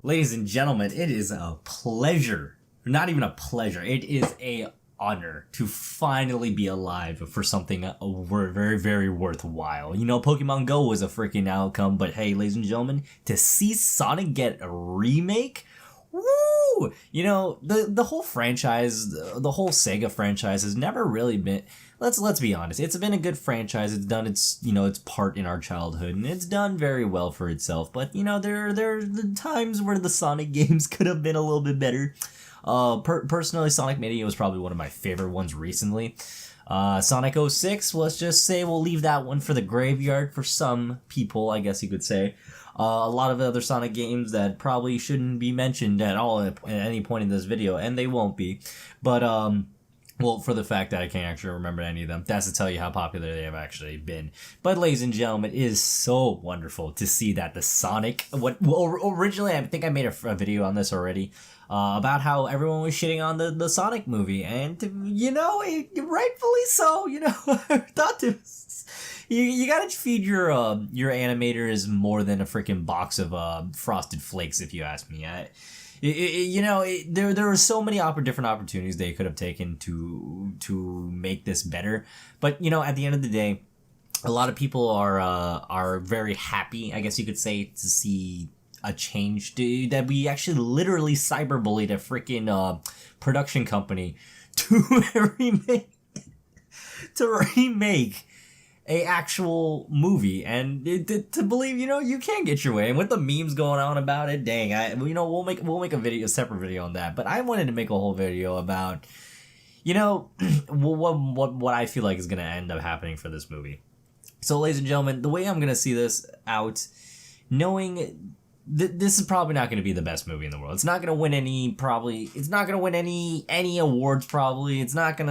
Ladies and gentlemen, it is a pleasure, not even a pleasure, it is a honor to finally be alive for something very, very worthwhile. You know, Pokemon Go was a freaking outcome, but hey, ladies and gentlemen, to see Sonic get a remake, woo! You know, the whole franchise, the whole Sega franchise has never really been. Let's be honest. It's been a good franchise. It's done its its part in our childhood, and it's done very well for itself. But there are the times where the Sonic games could have been a little bit better. Personally, Sonic Mania was probably one of my favorite ones recently. Sonic 06, let's just say we'll leave that one for the graveyard for some people, I guess you could say. A lot of other Sonic games that probably shouldn't be mentioned at all at any point in this video, and they won't be. But, well, for the fact that I can't actually remember any of them, that's to tell you how popular they have actually been. But, ladies and gentlemen, it is so wonderful to see that the Sonic... originally, I think I made a video on this already, about how everyone was shitting on the Sonic movie, and, rightfully so, I thought this... You gotta feed your animators more than a freaking box of Frosted Flakes, if you ask me. There were so many different opportunities they could have taken to make this better, but at the end of the day, a lot of people are very happy, I guess you could say, to see a change that we actually literally cyberbullied a freaking production company to remake a actual movie, and to believe you can get your way. And with the memes going on about it, dang, we'll make a separate video on that. But I wanted to make a whole video about what I feel like is gonna end up happening for this movie. So, ladies and gentlemen, the way I'm gonna see this out, knowing this is probably not going to be the best movie in the world. It's not going to win any awards, probably. It's not going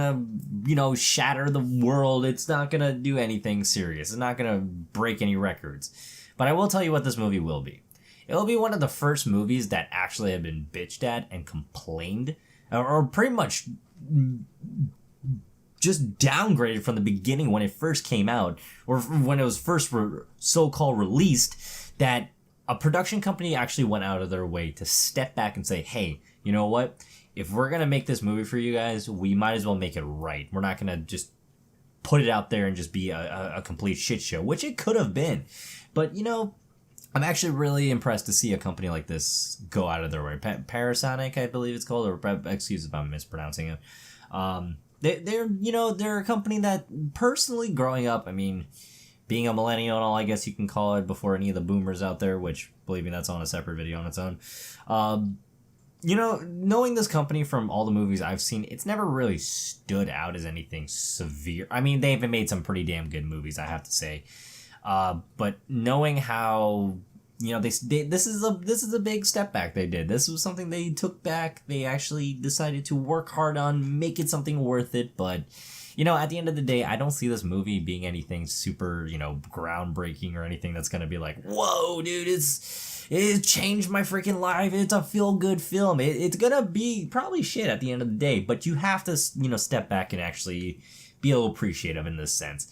to, shatter the world. It's not going to do anything serious. It's not going to break any records. But I will tell you what this movie will be. It'll be one of the first movies that actually have been bitched at and complained, or pretty much just downgraded from the beginning when it first came out, or when it was first so-called released, that a production company actually went out of their way to step back and say, hey, you know what? If we're going to make this movie for you guys, we might as well make it right. We're not going to just put it out there and just be a complete shit show, which it could have been. But, I'm actually really impressed to see a company like this go out of their way. Parasonic, I believe it's called, or excuse if I'm mispronouncing it. They're a company that, personally, growing up, being a millennial and all, I guess you can call it, before any of the boomers out there, which, believe me, that's on a separate video on its own. Knowing this company from all the movies I've seen, it's never really stood out as anything severe. They even made some pretty damn good movies, I have to say. But knowing how, this is a big step back they did. This was something they took back. They actually decided to work hard on, make it something worth it, but... at the end of the day, I don't see this movie being anything super, groundbreaking or anything that's going to be like, whoa, dude, it changed my freaking life. It's a feel-good film. It's going to be probably shit at the end of the day, but you have to, step back and actually be a little appreciative in this sense.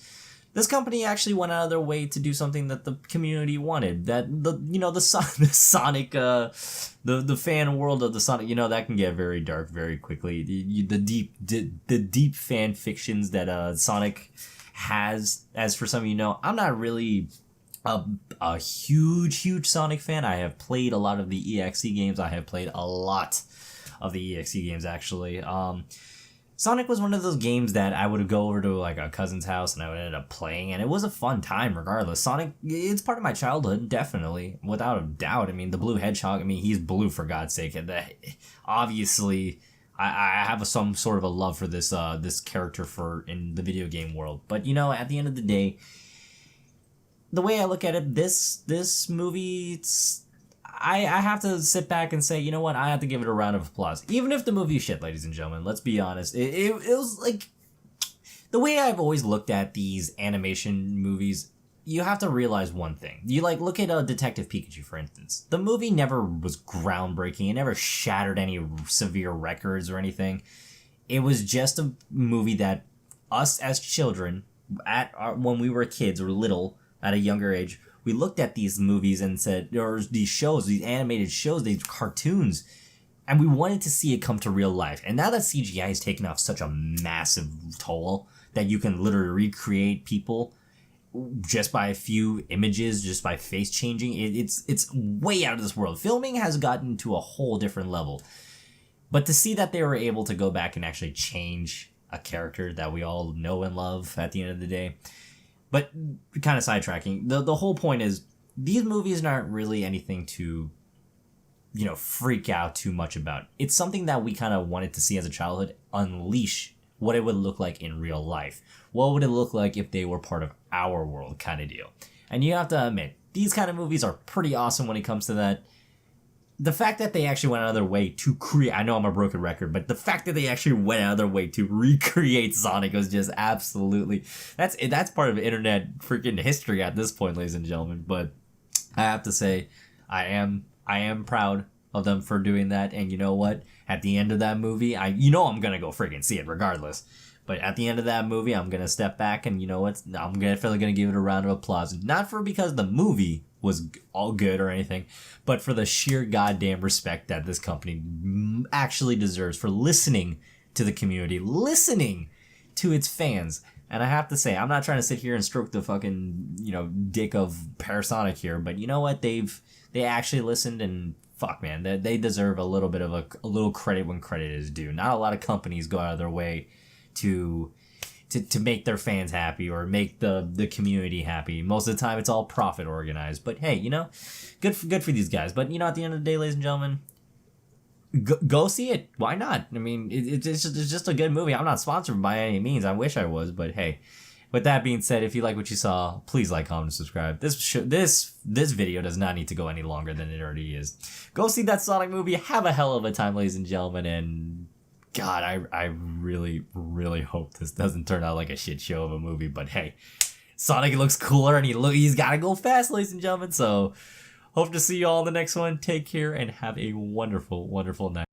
This company actually went out of their way to do something that the community wanted. That the Sonic, the fan world of the Sonic, that can get very dark very quickly. The deep fan fictions that Sonic has. As for some of I'm not really a huge Sonic fan. I have played a lot of the EXE games. I have played a lot of the EXE games actually. Sonic was one of those games that I would go over to like a cousin's house and I would end up playing, and it was a fun time regardless. Sonic, it's part of my childhood, definitely, without a doubt. The Blue Hedgehog, he's blue for God's sake. And obviously, I have some sort of a love for this character in the video game world. But at the end of the day, the way I look at it, this movie, I have to sit back and say, you know what, I have to give it a round of applause. Even if the movie is shit, ladies and gentlemen, let's be honest. It was like, the way I've always looked at these animation movies, you have to realize one thing. You look at Detective Pikachu, for instance. The movie never was groundbreaking. It never shattered any severe records or anything. It was just a movie that us as children, when we were kids or little, at a younger age, we looked at these movies and said, or these shows, these animated shows, these cartoons, and we wanted to see it come to real life. And now that CGI has taken off such a massive toll that you can literally recreate people just by a few images, just by face changing, it's way out of this world. Filming has gotten to a whole different level. But to see that they were able to go back and actually change a character that we all know and love at the end of the day. But kind of sidetracking, the whole point is these movies aren't really anything to, freak out too much about. It's something that we kind of wanted to see as a childhood unleash what it would look like in real life. What would it look like if they were part of our world kind of deal? And you have to admit, these kind of movies are pretty awesome when it comes to that. The fact that they actually went out of their way to create, I know I'm a broken record, but the fact that they actually went out of their way to recreate Sonic was just absolutely, that's part of internet freaking history at this point, ladies and gentlemen. But I have to say, I am proud of them for doing that. And you know what? At the end of that movie, I'm gonna go freaking see it regardless. But at the end of that movie, I'm gonna step back and you know what? I'm definitely gonna give it a round of applause. Not because the movie was all good or anything, but for the sheer goddamn respect that this company actually deserves for listening to the community, listening to its fans. And I have to say, I'm not trying to sit here and stroke the fucking, dick of Parasonic here, but you know what? They actually listened, and fuck, man, they deserve a little bit of a little credit when credit is due. Not a lot of companies go out of their way to make their fans happy or make the community happy. Most of the time, it's all profit organized. But hey, good for these guys. But at the end of the day, ladies and gentlemen, go see it. Why not? I mean, it's just a good movie. I'm not sponsored by any means. I wish I was, but hey. With that being said, if you like what you saw, please like, comment, and subscribe. This video does not need to go any longer than it already is. Go see that Sonic movie. Have a hell of a time, ladies and gentlemen, and God, I really, really hope this doesn't turn out like a shit show of a movie. But hey, Sonic looks cooler, and he's gotta go fast, ladies and gentlemen. So, hope to see you all in the next one. Take care, and have a wonderful, wonderful night.